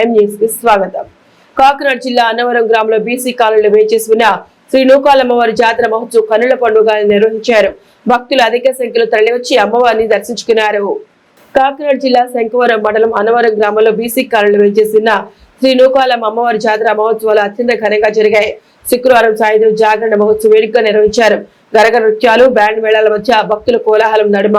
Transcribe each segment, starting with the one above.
M News కి స్వాగతం. కాకినాడ జిల్లా అన్నవరం గ్రామంలో బీసీ కాలనీలో వేచేసి ఉన్న శ్రీ నూకాలమ్మవారి జాతర మహోత్సవ కన్నుల పండుగ నిర్వహించారు. భక్తులు అధిక సంఖ్యలో తరలివచ్చి అమ్మవారిని దర్శించుకున్నారు. కాకినాడ జిల్లా శంకవరం మండలం అన్నవరం గ్రామంలో బీసీ కాలనీలో వేచేసి ఉన్న శ్రీ నూకాలమ్మ అమ్మవారి జాతర మహోత్సవాలు అత్యంత ఘనంగా జరిగాయి. శుక్రవారం సాయంత్రం జాగరణ మహోత్సవం వేడుకగా నిర్వహించారు. గరగ నృత్యాలు, బ్యాండ్ మేళాల మధ్య భక్తుల కోలాహలం నడుమ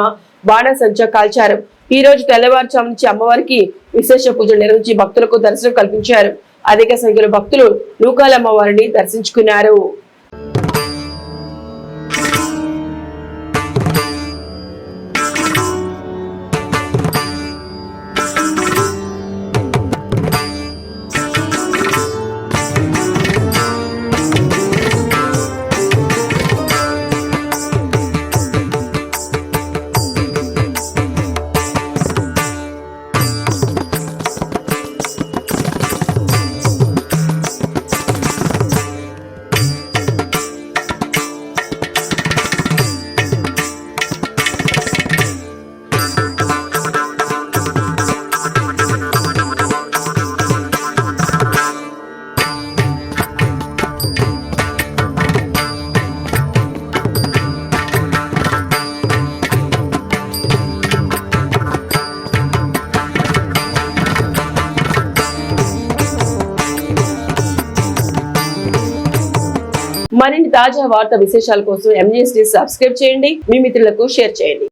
బాణసంచా కాల్చారు. ఈ రోజు తెల్లవారుజాము నుంచి అమ్మవారికి విశేష పూజలు నిర్వహించి భక్తులకు దర్శనం కల్పించారు. అధిక సంఖ్యలో భక్తులు నూకాలమ్మ వారిని దర్శించుకున్నారు. మరిన్ని తాజా వార్తా విశేషాల కోసం ఎంన్యూస్ ని సబ్స్క్రైబ్ చేయండి. మీ మిత్రులకు షేర్ చేయండి.